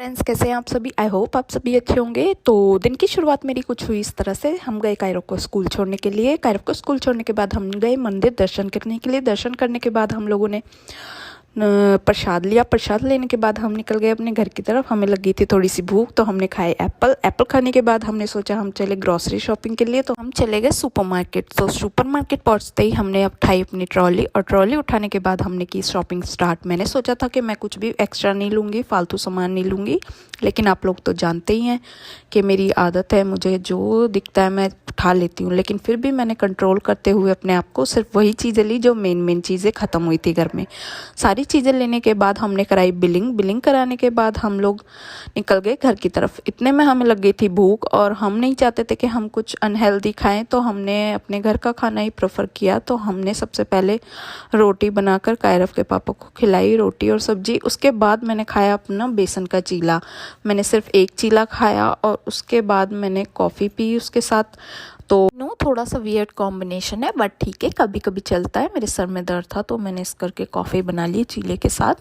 Friends, कैसे हैं आप सभी। आई होप आप सभी अच्छे होंगे। तो दिन की शुरुआत मेरी कुछ हुई इस तरह से। हम गए कायरव को स्कूल छोड़ने के लिए। कायरव को स्कूल छोड़ने के बाद हम गए मंदिर दर्शन करने के लिए। दर्शन करने के बाद हम लोगों ने प्रसाद लिया। प्रसाद लेने के बाद हम निकल गए अपने घर की तरफ। हमें लगी थी थोड़ी सी भूख, तो हमने खाए एप्पल। एप्पल खाने के बाद हमने सोचा हम चले ग्रॉसरी शॉपिंग के लिए, तो हम चले गए सुपरमार्केट। तो सुपरमार्केट पहुंचते ही हमने उठाई अपनी ट्रॉली, और ट्रॉली उठाने के बाद हमने की शॉपिंग स्टार्ट। मैंने सोचा था कि मैं कुछ भी एक्स्ट्रा नहीं लूँगी, फालतू सामान नहीं लूँगी, लेकिन आप लोग तो जानते ही हैं कि मेरी आदत है, मुझे जो दिखता है मैं उठा लेती हूँ। लेकिन फिर भी मैंने कंट्रोल करते हुए अपने आप को सिर्फ वही चीज़ें ली जो मेन चीज़ें ख़त्म हुई थी घर में। सारी चीज़ें लेने के बाद हमने कराई बिलिंग कराने के बाद हम लोग निकल गए घर की तरफ। इतने में हमें लग गई थी भूख, और हम नहीं चाहते थे कि हम कुछ अनहेल्दी खाएं, तो हमने अपने घर का खाना ही प्रेफर किया। तो हमने सबसे पहले रोटी बनाकर कायरव के पापा को खिलाई, रोटी और सब्जी। उसके बाद मैंने खाया अपना बेसन का चीला। मैंने सिर्फ एक चीला खाया, और उसके बाद मैंने कॉफ़ी पी उसके साथ। तो थोड़ा सा वियर्ड कॉम्बिनेशन है, बट ठीक है, कभी कभी चलता है। मेरे सर में दर्द था, तो मैंने इस करके कॉफ़ी बना ली चीले के साथ।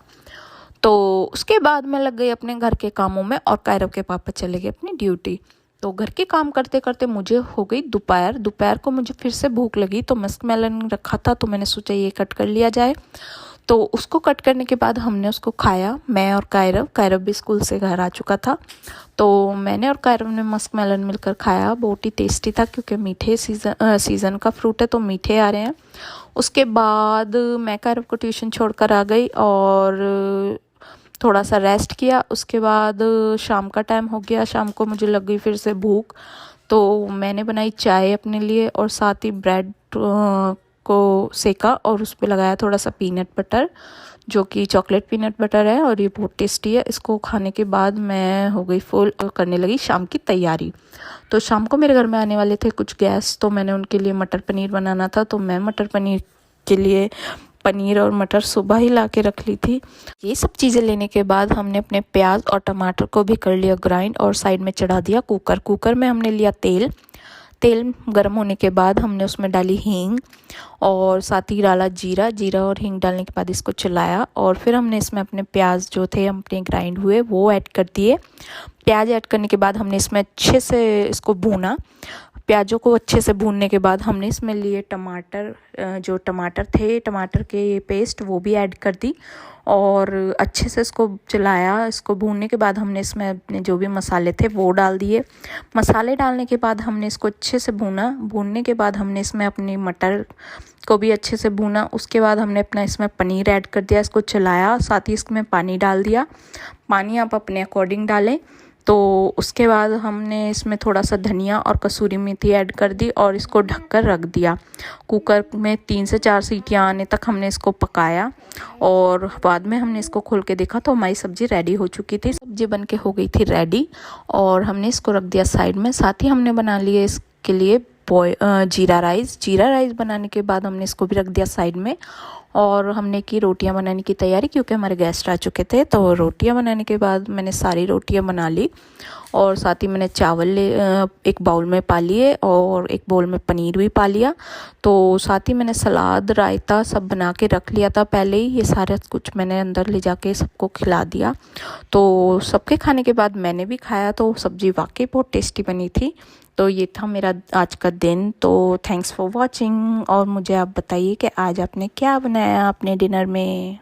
तो उसके बाद मैं लग गई अपने घर के कामों में, और कायरव के पापा चले गए अपनी ड्यूटी। तो घर के काम करते करते मुझे हो गई दोपहर को मुझे फिर से भूख लगी। तो मस्क मेलन रखा था, तो मैंने सोचा ये कट कर लिया जाए। तो उसको कट करने के बाद हमने उसको खाया, मैं और कायरव भी स्कूल से घर आ चुका था। तो मैंने और कायरव ने मस्क मेलन मिलकर खाया। बहुत ही टेस्टी था, क्योंकि मीठे सीज़न का फ्रूट है, तो मीठे आ रहे हैं। उसके बाद मैं कायरव को ट्यूशन छोड़कर आ गई और थोड़ा सा रेस्ट किया। उसके बाद शाम का टाइम हो गया। शाम को मुझे लग गई फिर से भूख, तो मैंने बनाई चाय अपने लिए, और साथ ही ब्रेड को सेका और उस पर लगाया थोड़ा सा पीनट बटर, जो कि चॉकलेट पीनट बटर है, और ये बहुत टेस्टी है। इसको खाने के बाद मैं हो गई फुल, करने लगी शाम की तैयारी। तो शाम को मेरे घर में आने वाले थे कुछ गेस्ट, तो मैंने उनके लिए मटर पनीर बनाना था। तो मैं मटर पनीर के लिए पनीर और मटर सुबह ही ला के रख ली थी। ये सब चीज़ें लेने के बाद हमने अपने प्याज और टमाटर को भी कर लिया ग्राइंड, और साइड में चढ़ा दिया कुकर में हमने लिया तेल गर्म होने के बाद हमने उसमें डाली हींग, और साथ ही डाला जीरा और हींग डालने के बाद इसको चलाया। और फिर हमने इसमें अपने प्याज जो थे अपने ग्राइंड हुए वो ऐड कर दिए। प्याज ऐड करने के बाद हमने इसमें अच्छे से इसको भूना। प्याजों को अच्छे से भूनने के बाद हमने इसमें लिए टमाटर, जो टमाटर थे, टमाटर के पेस्ट, वो भी ऐड कर दी, और अच्छे से इसको चलाया। इसको भूनने के बाद हमने इसमें अपने जो भी मसाले थे वो डाल दिए। मसाले डालने के बाद हमने इसको अच्छे से भूनने के बाद हमने इसमें अपनी मटर को भी अच्छे से भूना। उसके बाद हमने अपना इसमें पनीर ऐड कर दिया, इसको चलाया, साथ ही इसमें पानी डाल दिया। पानी आप अपने अकॉर्डिंग डालें। तो उसके बाद हमने इसमें थोड़ा सा धनिया और कसूरी मेथी ऐड कर दी, और इसको ढककर रख दिया। कुकर में 3 से 4 सीटियां आने तक हमने इसको पकाया, और बाद में हमने इसको खोल के देखा तो हमारी सब्ज़ी रेडी हो चुकी थी। सब्ज़ी बन के हो गई थी रेडी, और हमने इसको रख दिया साइड में। साथ ही हमने बना लिए इसके लिए जीरा राइस बनाने के बाद हमने इसको भी रख दिया साइड में, और हमने की रोटियां बनाने की तैयारी, क्योंकि हमारे गेस्ट आ चुके थे। तो रोटियां बनाने के बाद मैंने सारी रोटियां बना ली, और साथ ही मैंने चावल एक बाउल में पा लिए, और एक बाउल में पनीर भी पा लिया। तो साथ ही मैंने सलाद रायता सब बना के रख लिया था पहले ही। ये सारा कुछ मैंने अंदर ले जाके सबको खिला दिया। तो सबके खाने के बाद मैंने भी खाया, तो सब्ज़ी वाकई बहुत टेस्टी बनी थी। तो ये था मेरा आज का दिन। तो थैंक्स फॉर वॉचिंग, और मुझे आप बताइए कि आज आपने क्या बनाया अपने डिनर में।